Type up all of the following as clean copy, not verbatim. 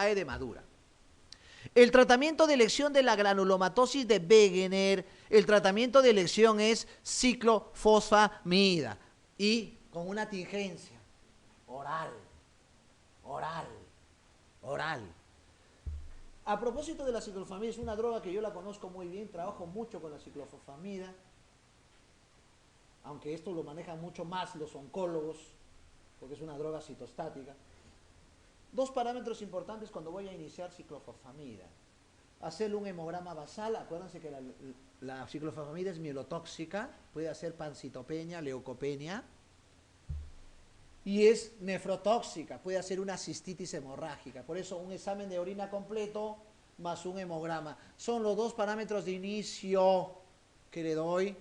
cae de madura. El tratamiento de elección de la granulomatosis de Wegener, el tratamiento de elección es ciclofosfamida y con una tingencia oral, oral, oral. A propósito de la ciclofosfamida, es una droga que yo la conozco muy bien, trabajo mucho con la ciclofosfamida, aunque esto lo manejan mucho más los oncólogos, porque es una droga citostática. Dos parámetros importantes cuando voy a iniciar ciclofosfamida. Hacer un hemograma basal, acuérdense que la ciclofosfamida es mielotóxica, puede hacer pancitopenia, leucopenia, y es nefrotóxica, puede hacer una cistitis hemorrágica. Por eso un examen de orina completo más un hemograma. Son los dos parámetros de inicio que le doy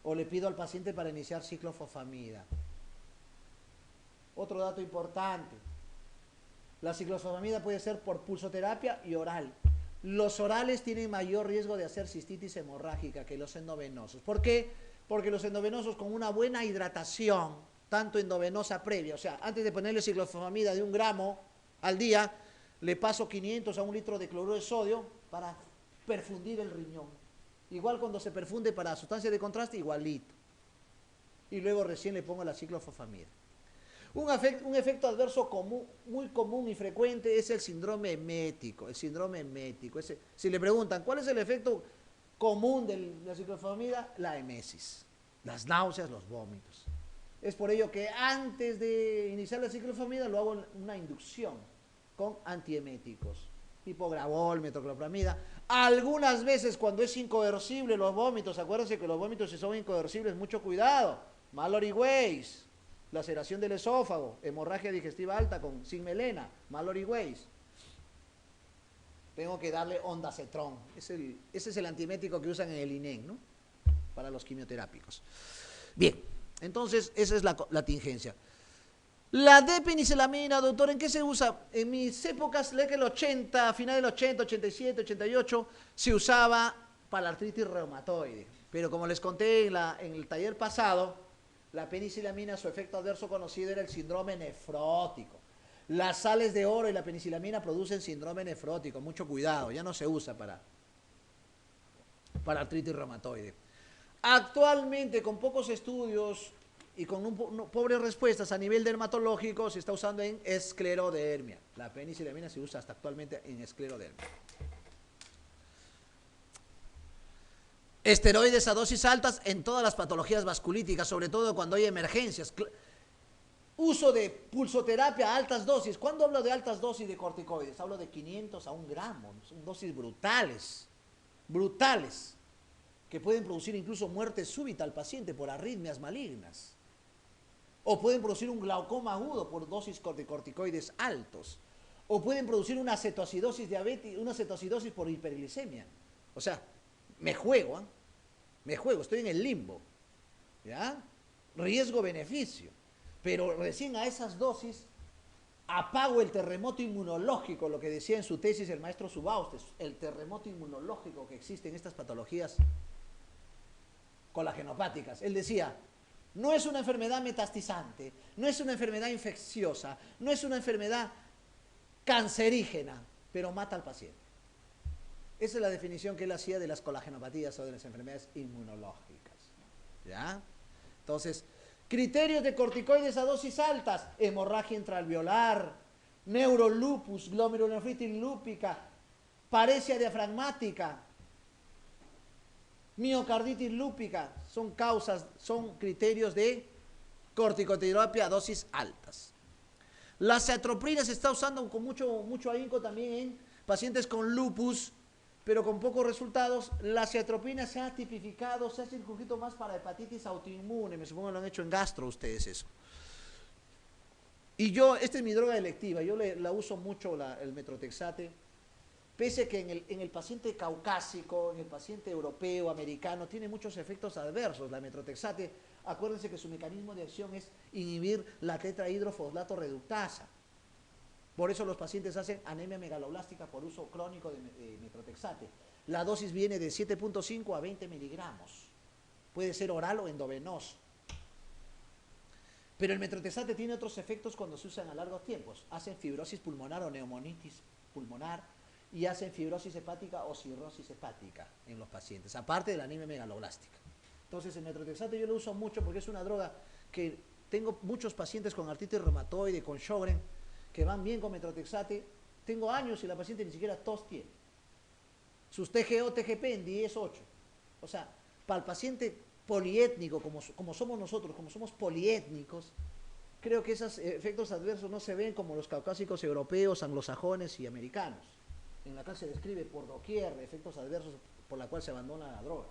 o le pido al paciente para iniciar ciclofosfamida. Otro dato importante, la ciclofosfamida puede ser por pulsoterapia y oral. Los orales tienen mayor riesgo de hacer cistitis hemorrágica que los endovenosos. ¿Por qué? Porque los endovenosos con una buena hidratación, tanto endovenosa previa, o sea, antes de ponerle ciclofosfamida de 1 gramo al día, le paso 500 a 1 litro de cloruro de sodio para perfundir el riñón. Igual cuando se perfunde para sustancia de contraste, igualito. Y luego recién le pongo la ciclofosfamida. Un efecto adverso común, muy común y frecuente es el síndrome emético. El síndrome emético. Si le preguntan, ¿cuál es el efecto común de la ciclofosfamida? La emesis, las náuseas, los vómitos. Es por ello que antes de iniciar la ciclofosfamida lo hago una inducción con antieméticos, tipo Gravol, metoclopramida. Algunas veces cuando es incoercible los vómitos, acuérdense que los vómitos si son incoercibles, mucho cuidado. Mallory Weiss, laceración del esófago, hemorragia digestiva alta sin melena, Mallory Weiss. Tengo que darle ondansetron. Ese es el antiemético que usan en el INEN, ¿no? Para los quimioterápicos. Bien, entonces esa es la tingencia. La D-penicilamina, doctor, ¿en qué se usa? En mis épocas, lea que el 80, final del 80, 87, 88, se usaba para la artritis reumatoide. Pero como les conté en el taller pasado, la penicilamina, su efecto adverso conocido era el síndrome nefrótico. Las sales de oro y la penicilamina producen síndrome nefrótico. Mucho cuidado, ya no se usa para artritis reumatoide. Actualmente, con pocos estudios y con pobres respuestas a nivel dermatológico, se está usando en esclerodermia. La penicilamina se usa hasta actualmente en esclerodermia. Esteroides a dosis altas en todas las patologías vasculíticas, sobre todo cuando hay emergencias. Uso de pulsoterapia a altas dosis. ¿Cuándo hablo de altas dosis de corticoides? Hablo de 500 a 1 gramo. Son dosis brutales. Brutales. Que pueden producir incluso muerte súbita al paciente por arritmias malignas. O pueden producir un glaucoma agudo por dosis de corticoides altos. O pueden producir una cetoacidosis diabética, una cetoacidosis por hiperglicemia. O sea, me juego, ¿eh? Me juego, estoy en el limbo. ¿Ya? Riesgo-beneficio. Pero recién a esas dosis apago el terremoto inmunológico, lo que decía en su tesis el maestro Subaustes, el terremoto inmunológico que existe en estas patologías colagenopáticas. Él decía, no es una enfermedad metastizante, no es una enfermedad infecciosa, no es una enfermedad cancerígena, pero mata al paciente. Esa es la definición que él hacía de las colagenopatías o de las enfermedades inmunológicas. ¿Ya? Entonces, criterios de corticoides a dosis altas, hemorragia intraalveolar, neurolupus, glomerulonefritis lúpica, paresia diafragmática, miocarditis lúpica, son criterios de corticoterapia a dosis altas. La cetroprina se está usando con mucho ahínco también en pacientes con lupus, pero con pocos resultados. La cetroprina se ha tipificado, se hace un poquito más para hepatitis autoinmune, me supongo que lo han hecho en gastro ustedes eso. Y esta es mi droga electiva, yo la uso mucho, el metrotexate, pese que en el paciente caucásico, en el paciente europeo, americano, tiene muchos efectos adversos. La metrotexate, acuérdense que su mecanismo de acción es inhibir la tetrahidrofosfato reductasa. Por eso los pacientes hacen anemia megaloblástica por uso crónico de metrotexate. La dosis viene de 7.5 a 20 miligramos. Puede ser oral o endovenoso. Pero el metrotexate tiene otros efectos cuando se usan a largos tiempos. Hacen fibrosis pulmonar o neumonitis pulmonar y hacen fibrosis hepática o cirrosis hepática en los pacientes, aparte de la anemia megaloblástica. Entonces el metrotexate yo lo uso mucho porque es una droga que tengo muchos pacientes con artritis reumatoide, con Sjögren, que van bien con metrotexate. Tengo años y la paciente ni siquiera tos tiene. Sus TGO, TGP en 10, 8. O sea, para el paciente poliétnico, como somos nosotros, como somos poliétnicos, creo que esos efectos adversos no se ven como los caucásicos europeos, anglosajones y americanos. En la clase describe por doquier efectos adversos por la cual se abandona la droga.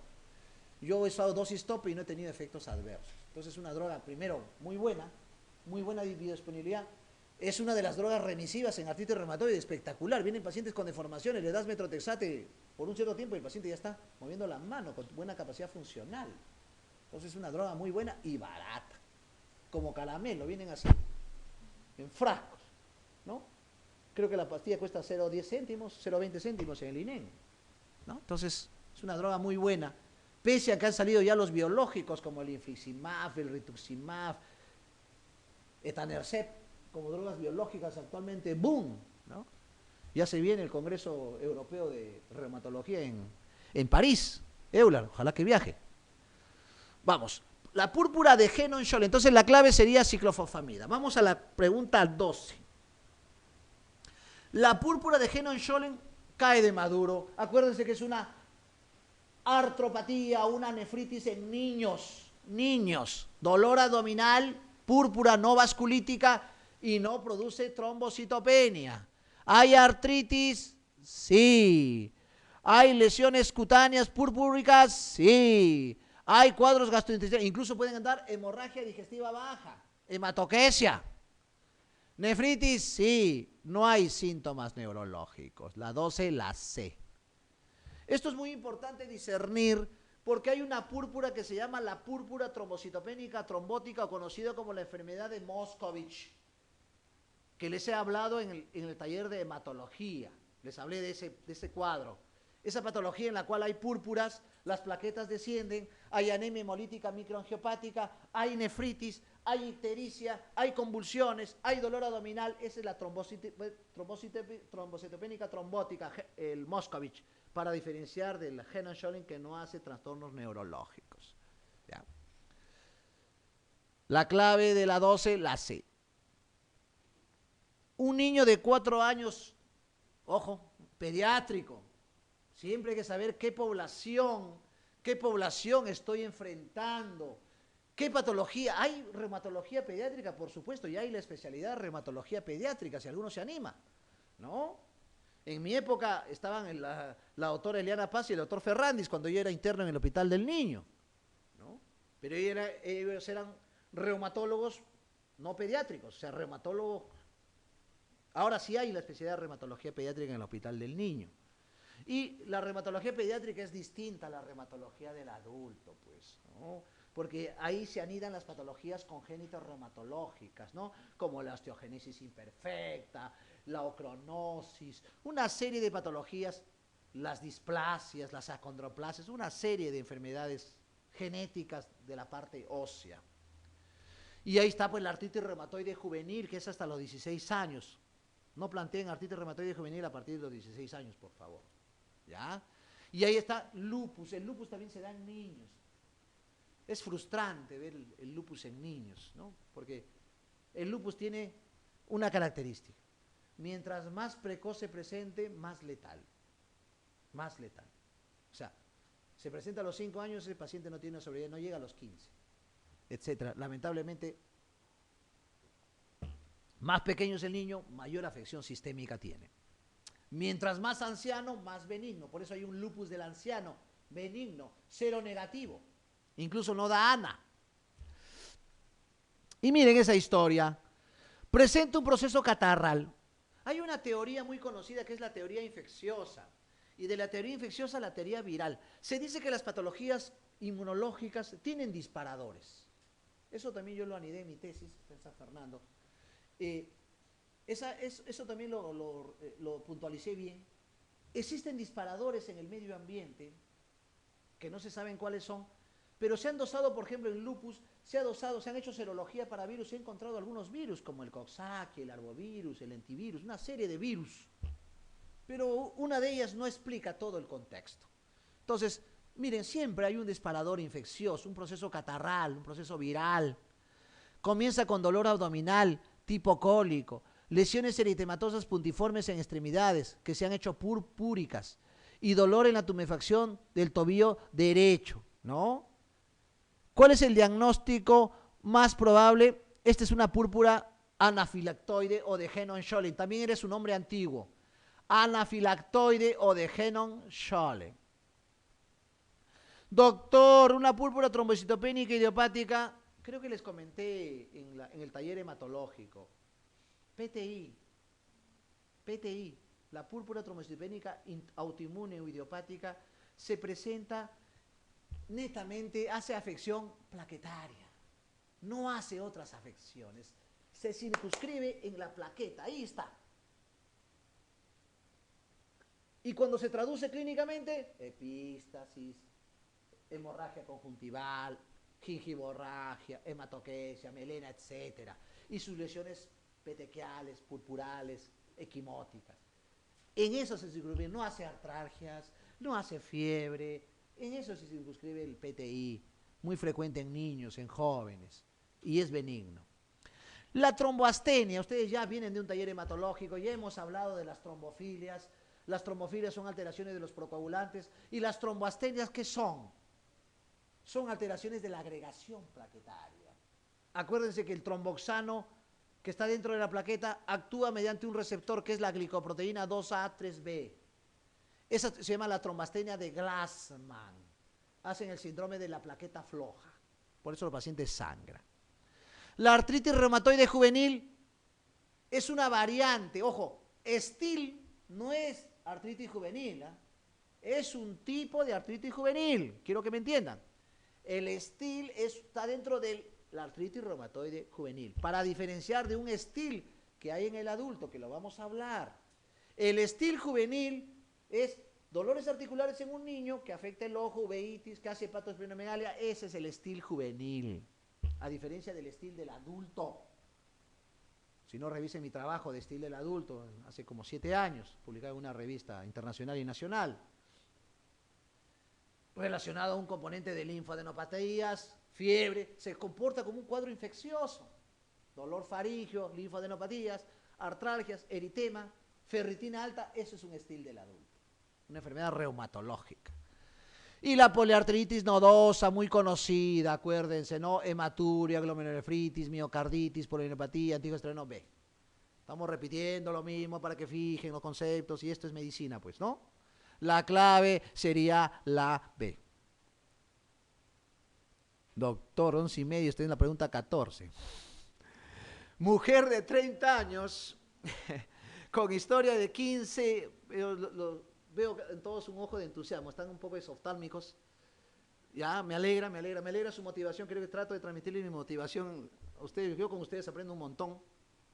Yo he usado dosis tope y no he tenido efectos adversos. Entonces es una droga, primero, muy buena biodisponibilidad. Es una de las drogas remisivas en artritis reumatoide, espectacular. Vienen pacientes con deformaciones, le das metrotexate por un cierto tiempo y el paciente ya está moviendo la mano con buena capacidad funcional. Entonces es una droga muy buena y barata. Como caramelo, vienen así, en frascos, ¿no? Creo que la pastilla cuesta 0,10 céntimos, 0,20 céntimos en el INEM, ¿no? Entonces es una droga muy buena. Pese a que han salido ya los biológicos como el infliximab, el rituximab, etanercept, como drogas biológicas actualmente, ¡boom!, ¿no? Ya se viene el Congreso Europeo de Reumatología en París, Euler, ojalá que viaje. Vamos, la púrpura de Henon-Scholem, entonces la clave sería ciclofosfamida. Vamos a la pregunta 12. La púrpura de Henon-Scholem cae de maduro. Acuérdense que es una artropatía, una nefritis en niños, dolor abdominal, púrpura no vasculítica y no produce trombocitopenia. ¿Hay artritis? Sí. ¿Hay lesiones cutáneas purpúricas? Sí. ¿Hay cuadros gastrointestinales? Incluso pueden dar hemorragia digestiva baja, hematoquesia. Nefritis, sí. No hay síntomas neurológicos. La 12, la C. Esto es muy importante discernir porque hay una púrpura que se llama la púrpura trombocitopénica trombótica o conocida como la enfermedad de Moscovich, que les he hablado en el taller de hematología. Les hablé de ese cuadro. Esa patología en la cual hay púrpuras, las plaquetas descienden, hay anemia hemolítica microangiopática, hay nefritis, hay ictericia, hay convulsiones, hay dolor abdominal. Esa es la trombocitopénica trombótica, el Moscovich, para diferenciar del Henon-Scholem que no hace trastornos neurológicos. ¿Ya? La clave de la 12, la C. Un niño de 4 años, ojo, pediátrico. Siempre hay que saber qué población estoy enfrentando, qué patología. Hay reumatología pediátrica, por supuesto, y hay la especialidad de reumatología pediátrica, si alguno se anima, ¿no? En mi época estaban la doctora Eliana Paz y el doctor Ferrandis cuando yo era interno en el Hospital del Niño, ¿no? Pero ellos eran reumatólogos no pediátricos, o sea, reumatólogos. Ahora sí hay la especialidad de reumatología pediátrica en el Hospital del Niño. Y la reumatología pediátrica es distinta a la reumatología del adulto, pues, ¿no? Porque ahí se anidan las patologías congénitas reumatológicas, ¿no? Como la osteogénesis imperfecta, la ocronosis, una serie de patologías, las displasias, las acondroplasias, una serie de enfermedades genéticas de la parte ósea. Y ahí está pues la artritis reumatoide juvenil, que es hasta los 16 años. No planteen artritis reumatoide juvenil a partir de los 16 años, por favor. ¿Ya? Y ahí está lupus. El lupus también se da en niños. Es frustrante ver el lupus en niños, ¿no? Porque el lupus tiene una característica. Mientras más precoz se presente, más letal. Más letal. O sea, se presenta a los 5 años, ese paciente no tiene una sobrevida, no llega a los 15, etcétera. Lamentablemente, más pequeño es el niño, mayor afección sistémica tiene. Mientras más anciano, más benigno. Por eso hay un lupus del anciano, benigno, cero negativo. Incluso no da ANA. Y miren esa historia. Presenta un proceso catarral. Hay una teoría muy conocida que es la teoría infecciosa. Y de la teoría infecciosa a la teoría viral. Se dice que las patologías inmunológicas tienen disparadores. Eso también yo lo anidé en mi tesis en San Fernando. Eso también lo puntualicé bien. Existen disparadores en el medio ambiente, que no se saben cuáles son, pero se han dosado, por ejemplo, en lupus, se han hecho serología para virus, se han encontrado algunos virus, como el Coxsackie, el arbovirus, el lentivirus, una serie de virus. Pero una de ellas no explica todo el contexto. Entonces, miren, siempre hay un disparador infeccioso, un proceso catarral, un proceso viral. Comienza con dolor abdominal, tipo cólico, lesiones eritematosas puntiformes en extremidades, que se han hecho purpúricas, y dolor en la tumefacción del tobillo derecho, ¿no? ¿Cuál es el diagnóstico más probable? Esta es una púrpura anafilactoide o de Henon-Schollen. También eres un hombre antiguo. Anafilactoide o de Henon-Schollen. Doctor, una púrpura trombocitopénica idiopática, creo que les comenté en el taller hematológico. PTI, la púrpura trombocitopénica autoinmune o idiopática se presenta netamente, hace afección plaquetaria, no hace otras afecciones, se circunscribe en la plaqueta, ahí está. Y cuando se traduce clínicamente, epístasis, hemorragia conjuntival, gingivorragia, hematoquesia, melena, etc. Y sus lesiones petequiales, purpurales, equimóticas. En eso se circunscribe, no hace artralgias, no hace fiebre, en eso se circunscribe el PTI, muy frecuente en niños, en jóvenes, y es benigno. La tromboastenia, ustedes ya vienen de un taller hematológico, ya hemos hablado de las trombofilias. Las trombofilias son alteraciones de los procoagulantes, y las tromboastenias, ¿qué son? Son alteraciones de la agregación plaquetaria. Acuérdense que el tromboxano que está dentro de la plaqueta actúa mediante un receptor que es la glicoproteína 2A3B. Esa se llama la trombastenia de Glassman. Hacen el síndrome de la plaqueta floja. Por eso los pacientes sangran. La artritis reumatoide juvenil es una variante. Ojo, STIL no es artritis juvenil, ¿eh? Es un tipo de artritis juvenil. Quiero que me entiendan. El STIL está dentro de la artritis reumatoide juvenil. Para diferenciar de un STIL que hay en el adulto, que lo vamos a hablar. El STIL juvenil es dolores articulares en un niño que afecta el ojo, uveitis, que hace hepatosplenomegalia. Ese es el STIL juvenil, a diferencia del STIL del adulto. Si no, revisen mi trabajo de STIL del adulto, hace como 7 años, publicado en una revista internacional y nacional, relacionado a un componente de linfadenopatías, fiebre, se comporta como un cuadro infeccioso, dolor faríngeo, linfadenopatías, artralgias, eritema, ferritina alta. Eso es un STIL del adulto, una enfermedad reumatológica. Y la poliartritis nodosa, muy conocida, acuérdense, ¿no? Hematuria, glomerulonefritis, miocarditis, polineopatía, anticoestreno B. Estamos repitiendo lo mismo para que fijen los conceptos, y esto es medicina, pues, ¿no? La clave sería la B. Doctor, 11:30, estoy en la pregunta 14. Mujer de 30 años, con historia de 15, veo en todos un ojo de entusiasmo, están un poco exoftálmicos. Ya, me alegra su motivación. Creo que trato de transmitirle mi motivación a ustedes. Yo con ustedes aprendo un montón.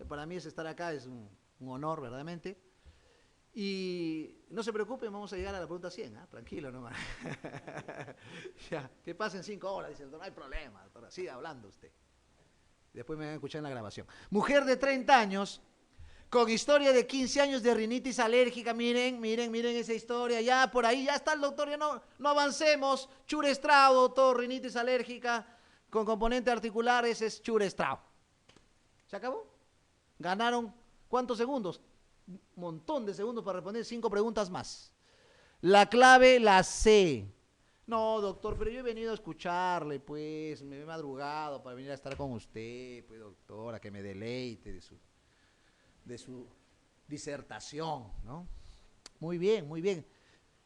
Para mí estar acá es un honor, verdaderamente. Y no se preocupen, vamos a llegar a la pregunta 100, ¿eh? Tranquilo nomás. Ya, que pasen 5 horas, dice el doctor, no hay problema, doctora, siga hablando usted. Después me van a escuchar en la grabación. Mujer de 30 años, con historia de 15 años de rinitis alérgica. Miren esa historia. Ya por ahí ya está el doctor, ya no avancemos. Churestrao, doctor, rinitis alérgica con componente articular, ese es Churestrao. ¿Se acabó? Ganaron, ¿cuántos segundos? Un montón de segundos para responder 5 preguntas más. La clave la C. No, doctor, pero yo he venido a escucharle, pues, me he madrugado para venir a estar con usted, pues, doctora, que me deleite de su disertación, ¿no? Muy bien, muy bien.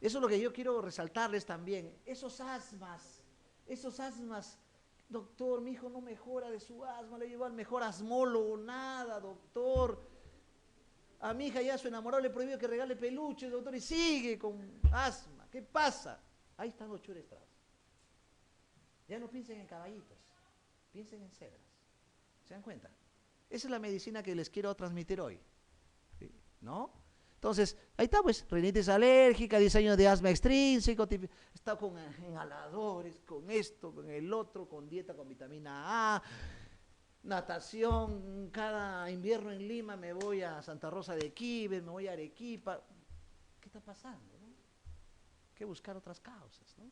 Eso es lo que yo quiero resaltarles también. Esos asmas, doctor, mi hijo no mejora de su asma, le llevo al mejor asmólogo, nada, doctor. A mi hija ya su enamorado le prohibió que regale peluches, doctor, y sigue con asma. ¿Qué pasa? Ahí están los Churestraos. Ya no piensen en caballitos, piensen en cebras. ¿Se dan cuenta? Esa es la medicina que les quiero transmitir hoy, ¿no? Entonces, ahí está, pues, rinitis alérgica, diseño de asma extrínseco, está con inhaladores, con esto, con el otro, con dieta con vitamina A, natación, cada invierno en Lima me voy a Santa Rosa de Quibes, me voy a Arequipa. ¿Qué está pasando? ¿No? Hay que buscar otras causas, ¿no?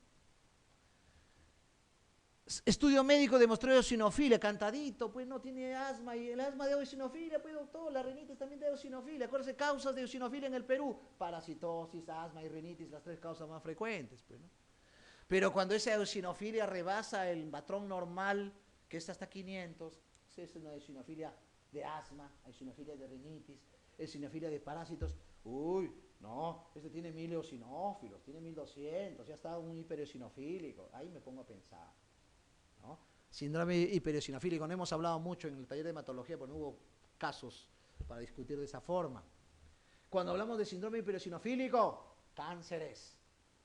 Estudio médico demostró eosinofilia, cantadito, pues no tiene asma, y el asma de eosinofilia, pues doctor, la rinitis también de eosinofilia. Acuérdense, causas de eosinofilia en el Perú: parasitosis, asma y rinitis, las tres causas más frecuentes, pues, ¿no? Pero cuando esa eosinofilia rebasa el patrón normal, que es hasta 500, es una eosinofilia de asma, eosinofilia de rinitis, eosinofilia de parásitos. Uy, no, este tiene 1000 eosinófilos, tiene 1200, ya está un hipereosinofílico. Ahí me pongo a pensar, ¿no? Síndrome hipereosinofílico, no hemos hablado mucho en el taller de hematología, porque no hubo casos para discutir de esa forma. Cuando hablamos de síndrome hipereosinofílico, cánceres.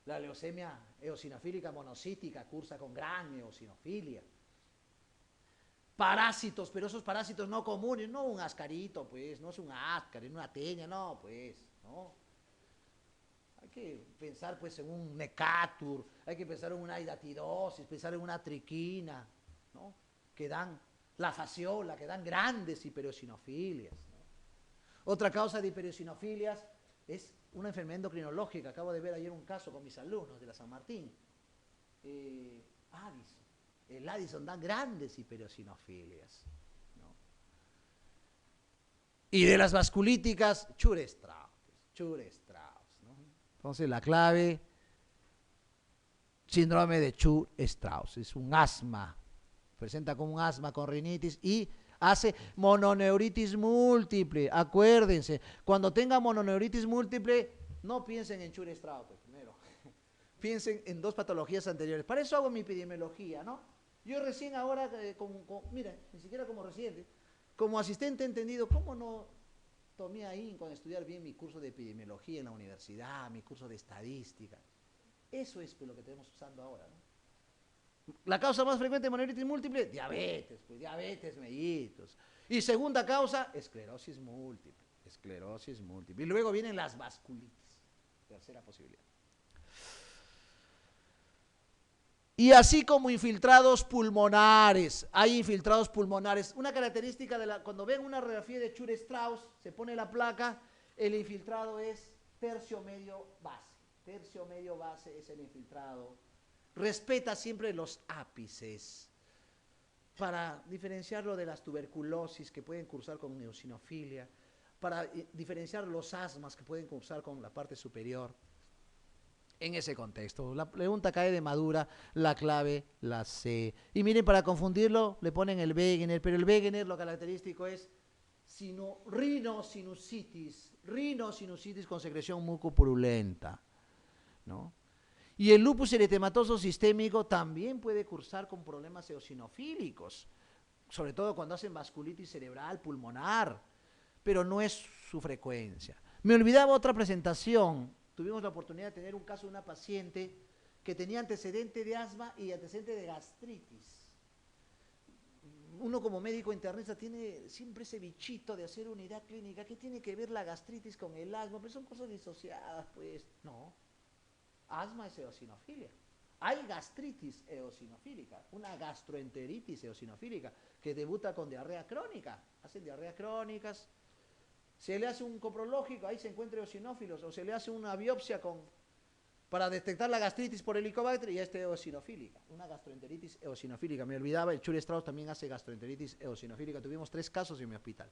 La leucemia eosinofílica monocítica cursa con gran eosinofilia. Parásitos, pero esos parásitos no comunes, no un ascarito, pues, no es un ascar, una teña, no, pues, no. Hay que pensar, pues, en un necatur, hay que pensar en una hidatidosis, pensar en una triquina, ¿no? Que dan la fasciola, que dan grandes hipereosinofilias, ¿no? Otra causa de hipereosinofilias es una enfermedad endocrinológica. Acabo de ver ayer un caso con mis alumnos de la San Martín. Addison. El Addison da grandes hipereosinofilias, ¿no? Y de las vasculíticas, Chur-Strauss, ¿no? Entonces la clave, síndrome de Chur-Strauss, es un asma, presenta como un asma con rinitis y hace mononeuritis múltiple. Acuérdense, cuando tenga mononeuritis múltiple, no piensen en Chur-Strauss, pues, primero. Piensen en dos patologías anteriores. Para eso hago mi epidemiología, ¿no? Yo recién ahora, mira, ni siquiera como residente, como asistente he entendido cómo no tomé ahí con estudiar bien mi curso de epidemiología en la universidad, mi curso de estadística. Eso es pues, lo que tenemos usando ahora, ¿no? La causa más frecuente de mononeuritis múltiple, diabetes, pues diabetes mellitus. Y segunda causa, esclerosis múltiple, esclerosis múltiple. Y luego vienen las vasculitis, tercera posibilidad. Y así como infiltrados pulmonares, hay infiltrados pulmonares. Una característica cuando ven una radiografía de Chur-Strauss, se pone la placa, el infiltrado es tercio medio base. Tercio medio base es el infiltrado. Respeta siempre los ápices para diferenciarlo de las tuberculosis que pueden cursar con eosinofilia, para diferenciar los asmas que pueden cursar con la parte superior. En ese contexto, la pregunta cae de madura, la clave la C. Y miren, para confundirlo, le ponen el Wegener, pero el Wegener lo característico es rinosinusitis con secreción mucopurulenta, ¿no? Y el lupus eritematoso sistémico también puede cursar con problemas eosinofílicos, sobre todo cuando hacen vasculitis cerebral, pulmonar, pero no es su frecuencia. Me olvidaba otra presentación. Tuvimos la oportunidad de tener un caso de una paciente que tenía antecedente de asma y antecedente de gastritis. Uno como médico internista tiene siempre ese bichito de hacer unidad clínica. ¿Qué tiene que ver la gastritis con el asma? Pero son cosas disociadas, pues. No. Asma es eosinofilia. Hay gastritis eosinofílica, una gastroenteritis eosinofílica que debuta con diarrea crónica. Hacen diarreas crónicas. Se le hace un coprológico, ahí se encuentra eosinófilos, o se le hace una biopsia para detectar la gastritis por helicobacter y esta eosinofílica, una gastroenteritis eosinofílica. Me olvidaba, el Chur-Strauss también hace gastroenteritis eosinofílica. Tuvimos 3 casos en mi hospital.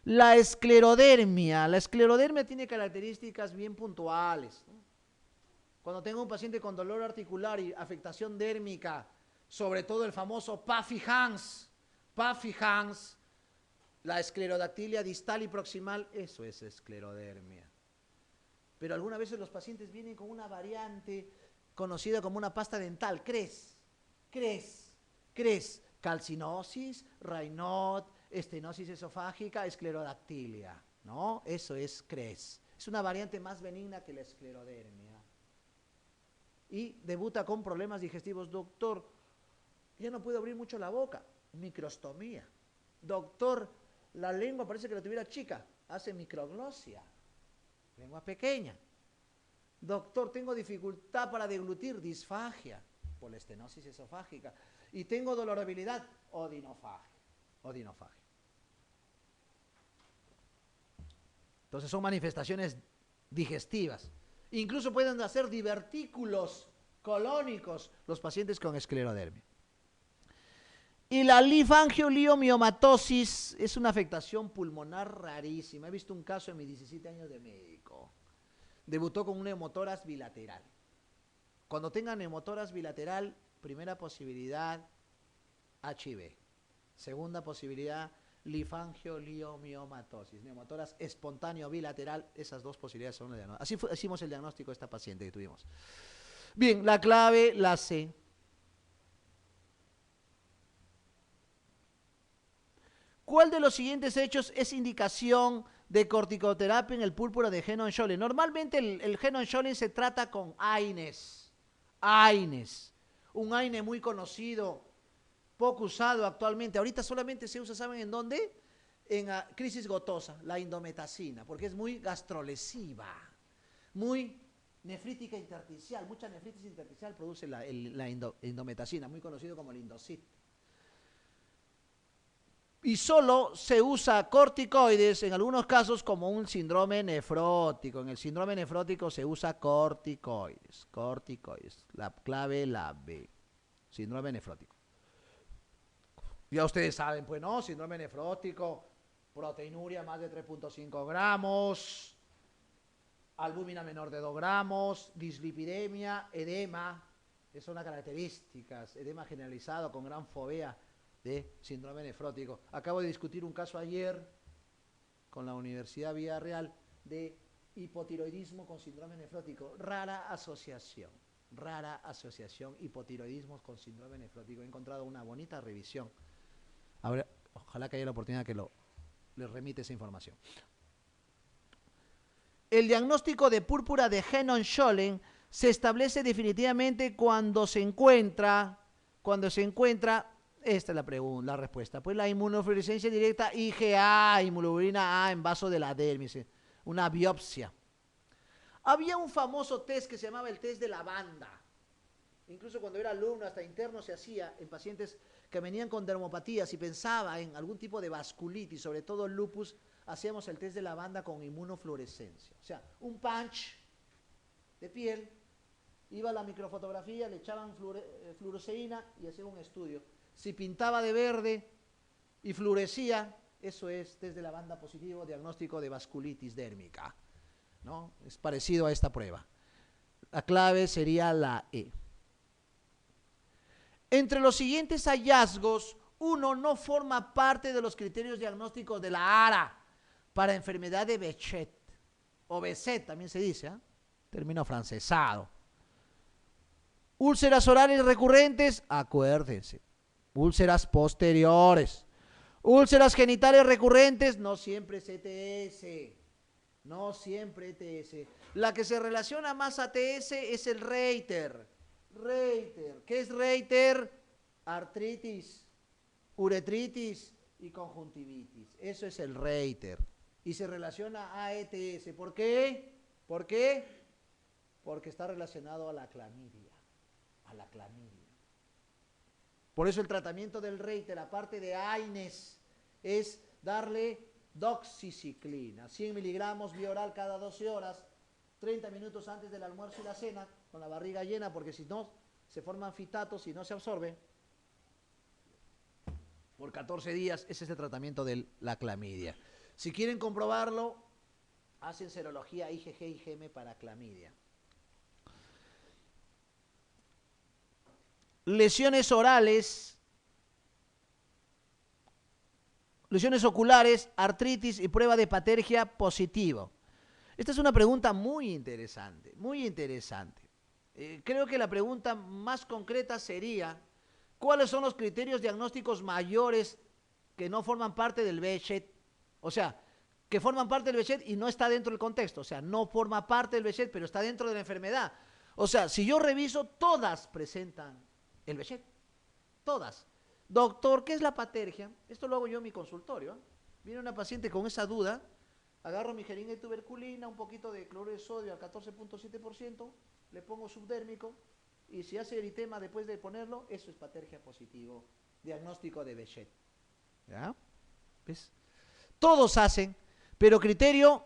La esclerodermia tiene características bien puntuales, ¿no? Cuando tengo un paciente con dolor articular y afectación dérmica, sobre todo el famoso Paffi-Hans, la esclerodactilia distal y proximal, eso es esclerodermia. Pero algunas veces los pacientes vienen con una variante conocida como una pasta dental, CRES, calcinosis, Raynaud, estenosis esofágica, esclerodactilia, ¿no? Eso es CRES. Es una variante más benigna que la esclerodermia. Y debuta con problemas digestivos. Doctor, ya no puedo abrir mucho la boca, microstomía. Doctor, La lengua parece que la tuviera chica, hace microglosia, lengua pequeña. Doctor, tengo dificultad para deglutir, disfagia, por la estenosis esofágica. Y tengo dolorabilidad, odinofagia. Odinofagia. Entonces son manifestaciones digestivas. Incluso pueden hacer divertículos colónicos los pacientes con esclerodermia. Y la linfangioliomiomatosisis es una afectación pulmonar rarísima. He visto un caso en mis 17 años de médico. Debutó con un neumotórax bilateral. Cuando tengan neumotórax bilateral, primera posibilidad, HIV. Segunda posibilidad, linfangioliomiomatosisis. Neumotórax espontáneo bilateral, esas dos posibilidades son el diagnóstico. Así hicimos el diagnóstico de esta paciente que tuvimos. Bien, la clave, la C. ¿Cuál de los siguientes hechos es indicación de corticoterapia en el púrpura de Henon-Schollen? Normalmente el Henon-Schollen se trata con AINES. AINES. Un AINE muy conocido, poco usado actualmente. Ahorita solamente se usa, ¿saben en dónde? En crisis gotosa, la indometacina, porque es muy gastrolesiva, muy nefrítica intersticial. Mucha nefritis intersticial produce la indometacina, muy conocido como el Indocit. Y solo se usa corticoides en algunos casos como un síndrome nefrótico. En el síndrome nefrótico se usa corticoides. Corticoides. La clave, la B. Síndrome nefrótico. Ya ustedes saben, pues no, síndrome nefrótico, proteinuria más de 3.5 gramos, albúmina menor de 2 gramos, dislipidemia, edema. Esas son las características. Edema generalizado con gran fovea de síndrome nefrótico. Acabo de discutir un caso ayer con la Universidad Villarreal de hipotiroidismo con síndrome nefrótico. Rara asociación, hipotiroidismo con síndrome nefrótico. He encontrado una bonita revisión. Ahora, ojalá que haya la oportunidad que les remite esa información. El diagnóstico de púrpura de Henon-Schollen se establece definitivamente cuando se encuentra, esta es la respuesta, pues la inmunofluorescencia directa IgA, inmunoglobulina A en vaso de la dermis, una biopsia. Había un famoso test que se llamaba el test de lavanda. Incluso cuando era alumno, hasta interno se hacía en pacientes que venían con dermopatías y pensaba en algún tipo de vasculitis, sobre todo el lupus, hacíamos el test de lavanda con inmunofluorescencia. O sea, un punch de piel, iba a la microfotografía, le echaban fluoresceína y hacían un estudio. Si pintaba de verde y fluorescía, eso es test de lavanda positivo, diagnóstico de vasculitis dérmica, ¿no? Es parecido a esta prueba. La clave sería la E. Entre los siguientes hallazgos, uno no forma parte de los criterios diagnósticos de la ARA para enfermedad de Behçet, o Behçet también se dice, término francesado. Úlceras orales recurrentes, acuérdense. Úlceras posteriores. Úlceras genitales recurrentes, no siempre CTS. No siempre ETS. La que se relaciona más a TS es el Reiter. Reiter. ¿Qué es Reiter? Artritis, uretritis y conjuntivitis. Eso es el Reiter. Y se relaciona a ETS. ¿Por qué? ¿Por qué? Porque está relacionado a la clamidia. A la clamidia. Por eso el tratamiento del Reiter, aparte de AINES, es darle doxiciclina, 100 miligramos vía oral cada 12 horas, 30 minutos antes del almuerzo y la cena, con la barriga llena, porque si no, se forman fitatos y no se absorbe. Por 14 días, ese es el tratamiento de la clamidia. Si quieren comprobarlo, hacen serología IgG y IgM para clamidia. Lesiones orales, lesiones oculares, artritis y prueba de patergia positivo. Esta es una pregunta muy interesante, muy interesante. Creo que la pregunta más concreta sería, ¿cuáles son los criterios diagnósticos mayores que no forman parte del Behçet? O sea, que forman parte del Behçet y no está dentro del contexto. O sea, no forma parte del Behçet, pero está dentro de la enfermedad. O sea, si yo reviso, todas presentan el Behçet. Todas. Doctor, ¿qué es la patergia? Esto lo hago yo en mi consultorio. Viene una paciente con esa duda, agarro mi jeringa de tuberculina, un poquito de cloruro de sodio al 14.7%, le pongo subdérmico, y si hace eritema después de ponerlo, eso es patergia positivo, diagnóstico de Behçet. ¿Ya? ¿Ves? Todos hacen, pero criterio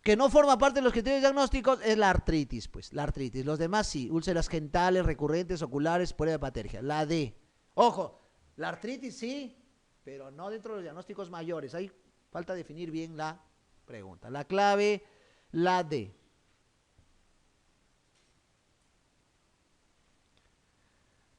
que no forma parte de los criterios diagnósticos es la artritis, pues, la artritis. Los demás sí, úlceras genitales, recurrentes, oculares, prueba de patergia. La D. Ojo, la artritis sí, pero no dentro de los diagnósticos mayores. Ahí falta definir bien la pregunta. La clave, la D.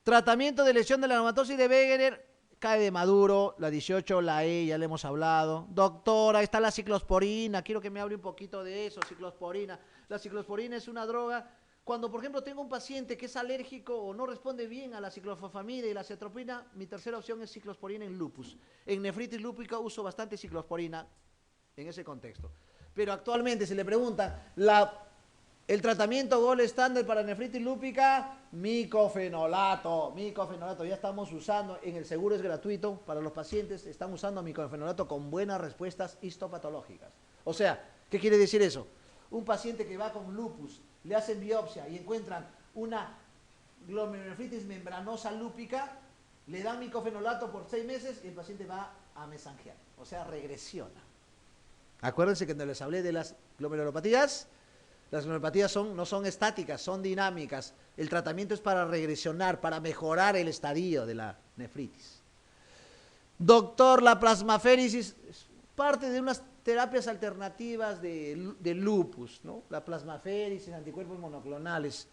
Tratamiento de lesión de la neumatosis de Wegener, cae de maduro, la 18, la E, ya le hemos hablado. Doctora, ahí está la ciclosporina, quiero que me hable un poquito de eso, ciclosporina. La ciclosporina es una droga, cuando por ejemplo tengo un paciente que es alérgico o no responde bien a la ciclofosfamida y la cetropina, mi tercera opción es ciclosporina en lupus. En nefritis lúpica uso bastante ciclosporina en ese contexto. Pero actualmente se le pregunta, el tratamiento gold estándar para nefritis lúpica, micofenolato, ya estamos usando, en el seguro es gratuito para los pacientes, están usando micofenolato con buenas respuestas histopatológicas. O sea, ¿qué quiere decir eso? Un paciente que va con lupus, le hacen biopsia y encuentran una glomerulonefritis membranosa lúpica, le dan micofenolato por 6 meses y el paciente va a mesangiar, o sea, regresiona. Acuérdense que cuando les hablé de las glomerulopatías, las glomerulopatías no son estáticas, son dinámicas. El tratamiento es para regresionar, para mejorar el estadio de la nefritis. Doctor, la plasmaféresis es parte de unas terapias alternativas de lupus, ¿no? La plasmaféresis, anticuerpos monoclonales.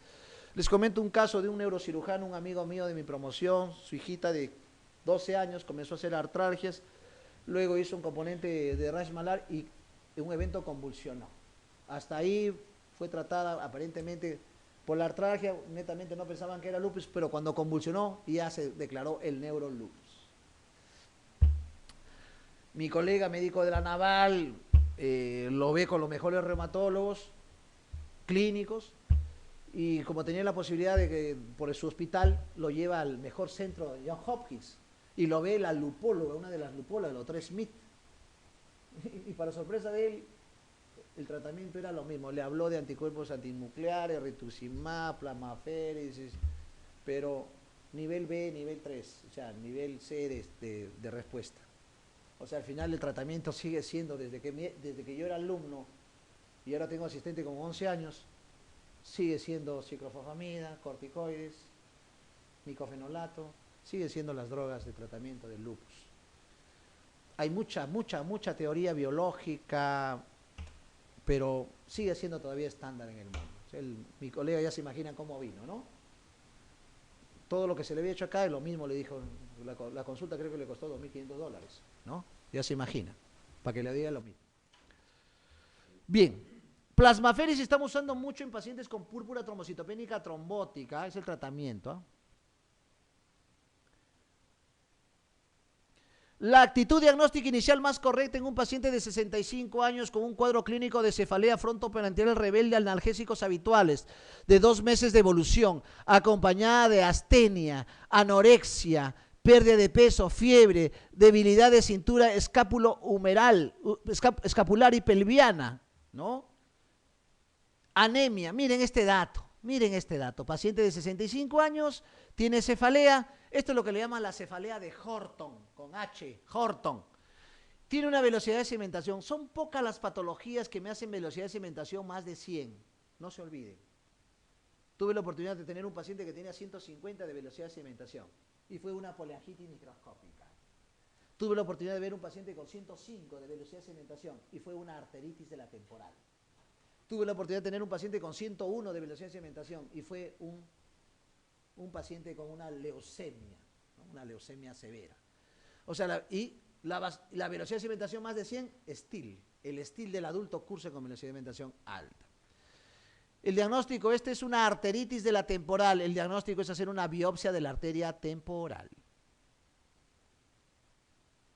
Les comento un caso de un neurocirujano, un amigo mío de mi promoción, su hijita de 12 años comenzó a hacer artralgias, luego hizo un componente de rash malar y en un evento convulsionó. Hasta ahí fue tratada aparentemente por la artralgia, netamente no pensaban que era lupus, pero cuando convulsionó ya se declaró el neurolupus. Mi colega médico de la Naval lo ve con los mejores reumatólogos clínicos y como tenía la posibilidad de que por su hospital lo lleva al mejor centro de John Hopkins y lo ve la lupóloga, una de las lupólogas, la doctora Smith, y para sorpresa de él, el tratamiento era lo mismo, le habló de anticuerpos antinucleares, rituximab, plasmaféresis, pero nivel B, nivel 3, o sea, nivel C de respuesta. O sea, al final el tratamiento sigue siendo, desde que yo era alumno y ahora tengo asistente con 11 años, sigue siendo ciclofosfamida, corticoides, micofenolato, sigue siendo las drogas de tratamiento del lupus. Hay mucha teoría biológica, pero sigue siendo todavía estándar en el mundo. Mi colega ya se imagina cómo vino, ¿no? Todo lo que se le había hecho acá es lo mismo, le dijo, la consulta creo que le costó $2.500, ¿no? Ya se imagina, para que le diga lo mismo. Bien, plasmaféresis estamos usando mucho en pacientes con púrpura trombocitopénica trombótica, es el tratamiento, ¿eh? La actitud diagnóstica inicial más correcta en un paciente de 65 años con un cuadro clínico de cefalea frontoparanteal rebelde a analgésicos habituales de 2 meses de evolución, acompañada de astenia, anorexia, pérdida de peso, fiebre, debilidad de cintura escapular y pelviana, ¿no? Anemia, miren este dato, paciente de 65 años, tiene cefalea. Esto es lo que le llaman la cefalea de Horton, con H, Horton. Tiene una velocidad de sedimentación. Son pocas las patologías que me hacen velocidad de sedimentación más de 100. No se olviden. Tuve la oportunidad de tener un paciente que tenía 150 de velocidad de sedimentación y fue una poliangitis microscópica. Tuve la oportunidad de ver un paciente con 105 de velocidad de sedimentación y fue una arteritis de la temporal. Tuve la oportunidad de tener un paciente con 101 de velocidad de sedimentación y fue un paciente con una leucemia, ¿no? Una leucemia severa. O sea, la velocidad de sedimentación más de 100, STIL. El STIL del adulto cursa con velocidad de sedimentación alta. El diagnóstico, es una arteritis de la temporal. El diagnóstico es hacer una biopsia de la arteria temporal.